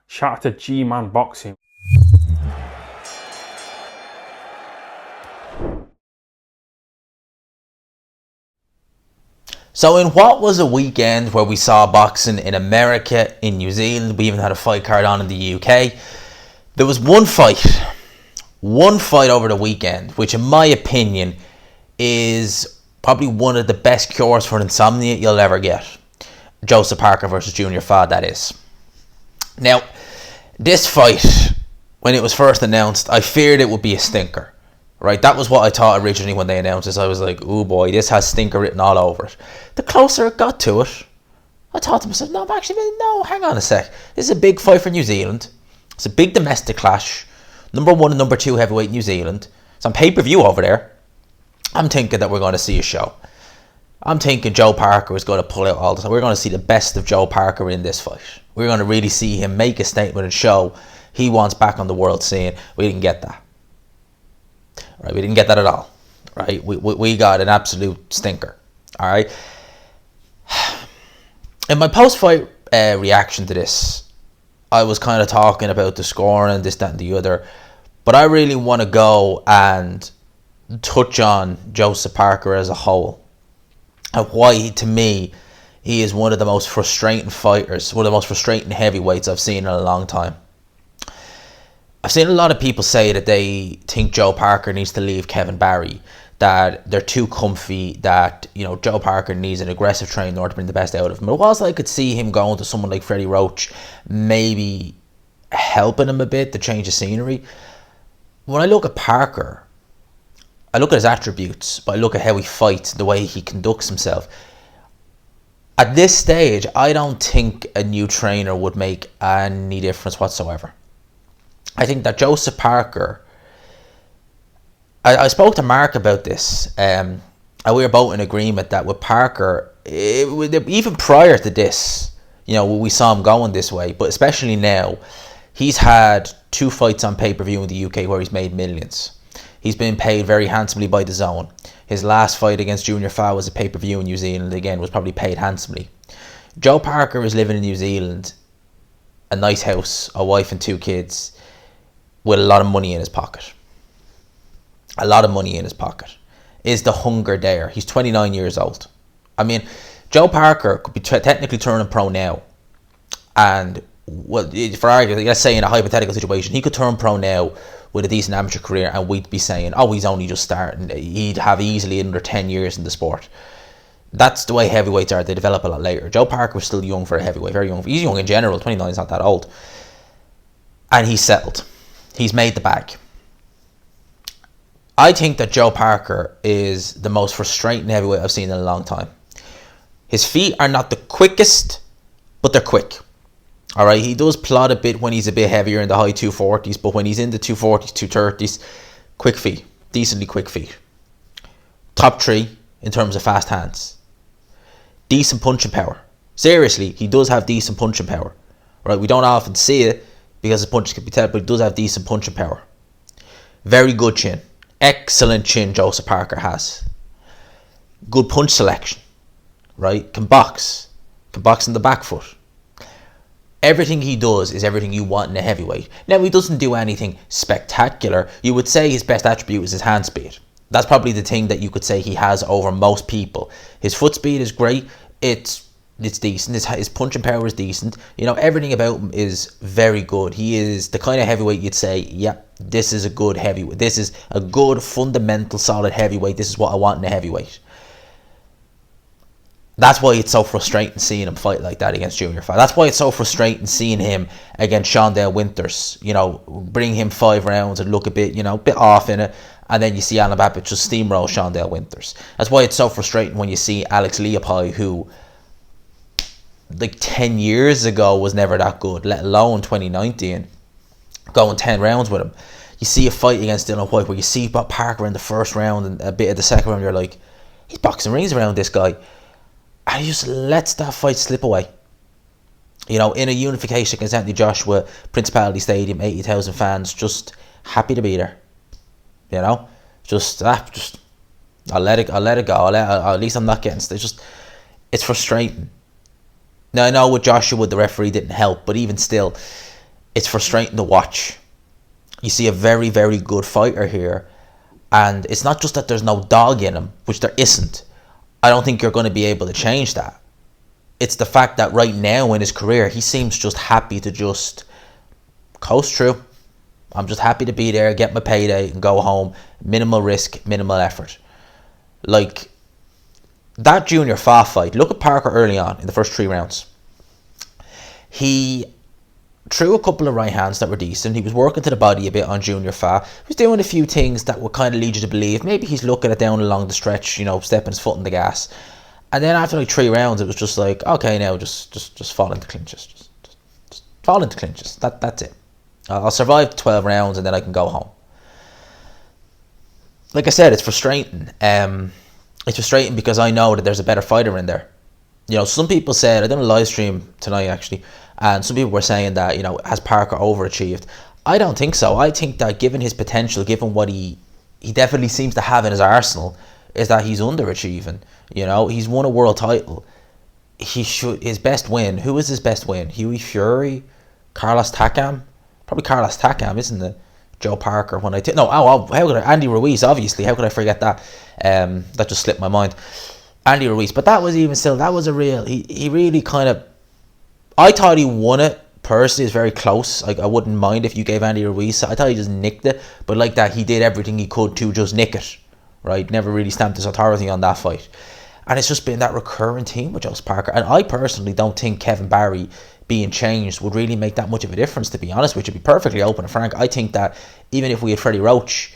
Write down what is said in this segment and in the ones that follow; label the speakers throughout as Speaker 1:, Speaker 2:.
Speaker 1: Shout out to G-Man Boxing.
Speaker 2: So in what was a weekend where we saw boxing in America, in New Zealand, we even had a fight card on in the UK, there was one fight over the weekend, which in my opinion is probably one of the best cures for insomnia you'll ever get. Joseph Parker versus Junior Fa, that is. Now, this fight, when it was first announced, I feared it would be a stinker. Right, that was what I thought originally when they announced this. I was like, oh boy, this has stinker written all over it. The closer it got to it, I thought to myself, no, hang on a sec. This is a big fight for New Zealand. It's a big domestic clash. Number 1 and number 2 heavyweight New Zealand. It's on pay-per-view over there. I'm thinking that we're going to see a show. I'm thinking Joe Parker is going to pull out all this. We're going to see the best of Joe Parker in this fight. We're going to really see him make a statement and show he wants back on the world scene. We didn't get that. Right, we didn't get that at all. Right, we got an absolute stinker. All right. In my post-fight reaction to this, I was kind of talking about the scoring and this, that, and the other, but I really want to go and touch on Joseph Parker as a whole and why, to me, he is one of the most frustrating fighters, one of the most frustrating heavyweights I've seen in a long time. I've seen a lot of people say that they think Joe Parker needs to leave Kevin Barry, that they're too comfy, that, you know, Joe Parker needs an aggressive trainer to bring the best out of him. But whilst I could see him going to someone like Freddie Roach, maybe helping him a bit to change the scenery, when I look at Parker, I look at his attributes, but I look at how he fights, the way he conducts himself. At this stage, I don't think a new trainer would make any difference whatsoever. I think that Joseph Parker, I spoke to Mark about this, and we were both in agreement that with Parker, even prior to this, you know, we saw him going this way, but especially now, he's had 2 fights on pay-per-view in the UK where he's made millions. He's been paid very handsomely by DAZN. His last fight against Junior Fa was a pay-per-view in New Zealand, again, was probably paid handsomely. Joe Parker is living in New Zealand, a nice house, a wife and 2 kids, with a lot of money in his pocket. A lot of money in his pocket. Is the hunger there? He's 29 years old. I mean, Joe Parker could be technically turning pro now. And, well, for argument, let's say in a hypothetical situation, he could turn pro now with a decent amateur career and we'd be saying, oh, he's only just starting. He'd have easily under 10 years in the sport. That's the way heavyweights are. They develop a lot later. Joe Parker was still young for a heavyweight, very young. He's young in general. 29 is not that old. And he's settled. He's made the bag. I think that Joe Parker is the most frustrating heavyweight I've seen in a long time. His feet are not the quickest, but they're quick. All right, he does plod a bit when he's a bit heavier in the high 240s, but when he's in the 240s, 230s, quick feet, decently quick feet. Top 3 in terms of fast hands. Decent punching power. Seriously, he does have decent punching power. Right, we don't often see it, because his punches can be tell, but he does have decent punching power. Very good chin. Excellent chin Joseph Parker has. Good punch selection. Right? Can box in the back foot. Everything he does is everything you want in a heavyweight. Now, he doesn't do anything spectacular. You would say his best attribute is his hand speed. That's probably the thing that you could say he has over most people. His foot speed is great. It's decent. His punching power is decent. You know, everything about him is very good. He is the kind of heavyweight you'd say, yeah, this is a good heavyweight. This is a good, fundamental, solid heavyweight. This is what I want in a heavyweight. That's why it's so frustrating seeing him fight like that against Junior Fa. That's why it's so frustrating seeing him against Shondale Winters. You know, bring him 5 rounds and look a bit, you know, bit off in it. And then you see Alan Babbitt just steamroll Shondale Winters. That's why it's so frustrating when you see Alex Leopold, who like 10 years ago was never that good, let alone 2019, going 10 rounds with him. You see a fight against Dylan White where you see Bob Parker in the first round and a bit of the second round, you're like, he's boxing rings around this guy. And he just lets that fight slip away. You know, in a unification against Anthony Joshua, Principality Stadium, 80,000 fans, just happy to be there. You know, I'll let it go. At least I'm not getting. It's frustrating. Now I know with Joshua, the referee didn't help, but even still, it's frustrating to watch. You see a very, very good fighter here, and it's not just that there's no dog in him, which there isn't. I don't think you're going to be able to change that. It's the fact that right now in his career, he seems just happy to just coast through. I'm just happy to be there, get my payday, and go home. Minimal risk, minimal effort. Like, that Junior Fa fight, look at Parker early on in the first 3 rounds. He threw a couple of right hands that were decent. He was working to the body a bit on Junior Fa. He was doing a few things that would kind of lead you to believe maybe he's looking it down along the stretch, you know, stepping his foot in the gas. And then after like 3 rounds, it was just like, okay, now just fall into clinches. Just fall into clinches. That's it. I'll survive 12 rounds and then I can go home. Like I said, it's frustrating. It's frustrating because I know that there's a better fighter in there. You know, some people said, I done a live stream tonight actually, and some people were saying that, you know, has Parker overachieved? I don't think so. I think that given his potential, given what he definitely seems to have in his arsenal, is that he's underachieving. You know, he's won a world title. His best win. Who is his best win? Hughie Fury? Carlos Takam? Probably Carlos Takam, isn't it? Joe Parker. How could Andy Ruiz, obviously. How could I forget that? That just slipped my mind. Andy Ruiz. But that was even still, that was a real, he really kind of, I thought he won it. Personally, it's very close. Like, I wouldn't mind if you gave Andy Ruiz. I thought he just nicked it. But like that, he did everything he could to just nick it. Right? Never really stamped his authority on that fight. And it's just been that recurring theme with Joseph Parker. And I personally don't think Kevin Barry being changed would really make that much of a difference, to be honest, which would be perfectly open and frank. I think that even if we had Freddie Roach,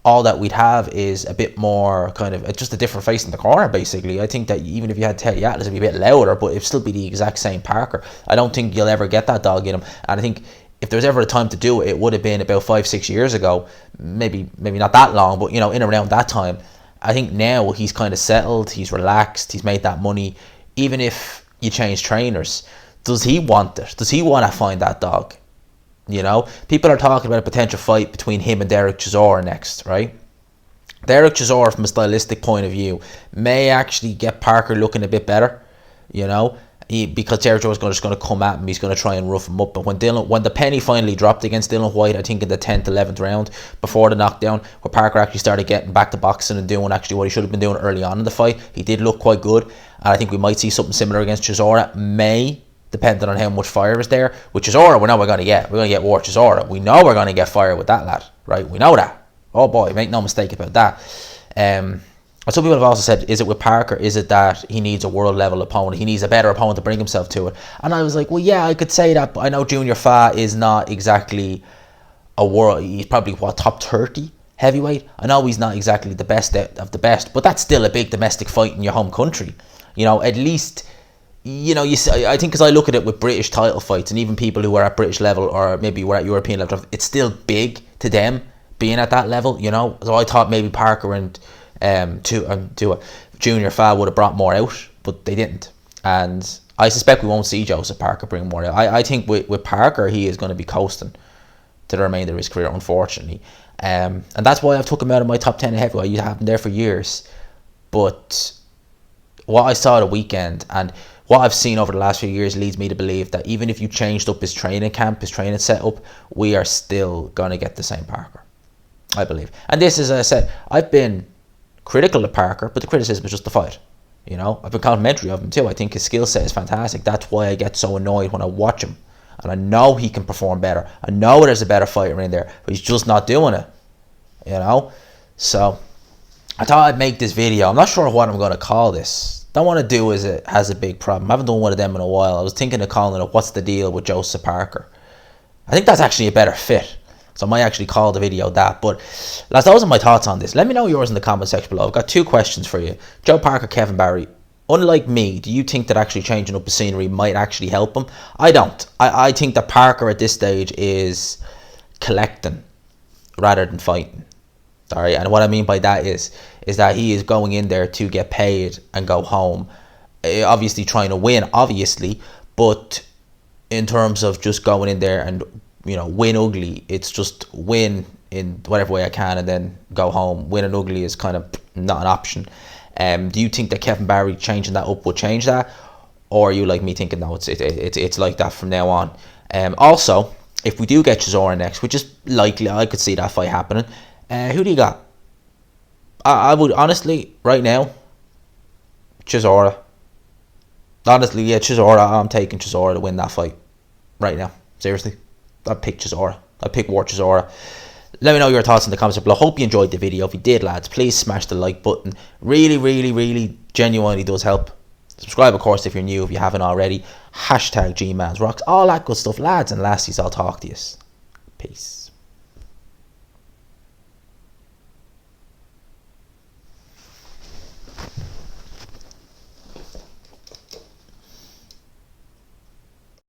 Speaker 2: all that we'd have is a bit more kind of just a different face in the corner, basically. I think that even if you had Teddy Atlas, it'd be a bit louder, but it'd still be the exact same Parker. I don't think you'll ever get that dog in him. And I think if there was ever a time to do it, it would have been about 5-6 years ago. Maybe not that long, but, you know, in around that time. I think now he's kind of settled, he's relaxed, he's made that money. Even if you change trainers, does he want it? Does he want to find that dog? You know, people are talking about a potential fight between him and Derek Chisora next, right? Derek Chisora, from a stylistic point of view, may actually get Parker looking a bit better, you know, because Derek Chisora is just going to come at him, he's going to try and rough him up. But when the penny finally dropped against Dylan White, I think in the 10th, 11th round, before the knockdown, where Parker actually started getting back to boxing and doing actually what he should have been doing early on in the fight, he did look quite good. And I think we might see something similar against Chisora, depending on how much fire is there. With Chisora, we know we're going to get War Chisora. We know we're going to get fire with that lad, right? We know that. Oh boy, make no mistake about that. Some people have also said, is it with Parker? Is it that he needs a world level opponent? He needs a better opponent to bring himself to it. And I was like, well, yeah, I could say that, but I know Junior Fa is not exactly a world. He's probably top 30 heavyweight. I know he's not exactly the best of the best, but that's still a big domestic fight in your home country. You know, at least. You know, I think because I look at it with British title fights, and even people who are at British level or maybe were at European level, it's still big to them being at that level, you know. So I thought maybe Parker and Junior Fa would have brought more out, but they didn't. And I suspect we won't see Joseph Parker bring more out. I think with Parker, he is going to be coasting to the remainder of his career, unfortunately. And that's why I've took him out of my top 10 heavyweight. You have him there for years. But what I saw at the weekend and what I've seen over the last few years leads me to believe that even if you changed up his training camp, his training setup, we are still going to get the same Parker, I believe. And this is, as I said, I've been critical of Parker, but the criticism is just the fight. You know, I've been complimentary of him too. I think his skill set is fantastic. That's why I get so annoyed when I watch him. And I know he can perform better. I know there's a better fighter in there, but he's just not doing it. You know? So, I thought I'd make this video. I'm not sure what I'm going to call this. Don't want to do as it has a big problem. I haven't done one of them in a while. I was thinking of calling it What's the Deal with Joseph Parker. I think that's actually a better fit. So I might actually call the video that. But lads, those are my thoughts on this. Let me know yours in the comment section below. I've got 2 questions for you. Joe Parker, Kevin Barry. Unlike me, do you think that actually changing up the scenery might actually help him? I don't. I think that Parker at this stage is collecting rather than fighting. Sorry, and what I mean by that is that he is going in there to get paid and go home. Obviously trying to win, obviously, but in terms of just going in there and, you know, win ugly, it's just win in whatever way I can and then go home. Winning ugly is kind of not an option. Do you think that Kevin Barry changing that up would change that? Or are you like me thinking, no, it's like that from now on? Also, if we do get Chisora next, which is likely, I could see that fight happening. Who do you got? I would honestly, right now, Chisora. Honestly, yeah, Chisora. I'm taking Chisora to win that fight. Right now. Seriously. I'd pick Chisora. I'd pick War Chisora. Let me know your thoughts in the comments below. Hope you enjoyed the video. If you did, lads, please smash the like button. Really, really, really genuinely does help. Subscribe, of course, if you're new, if you haven't already. Hashtag GMansRocks. All that good stuff, lads and lassies. I'll talk to you. Peace.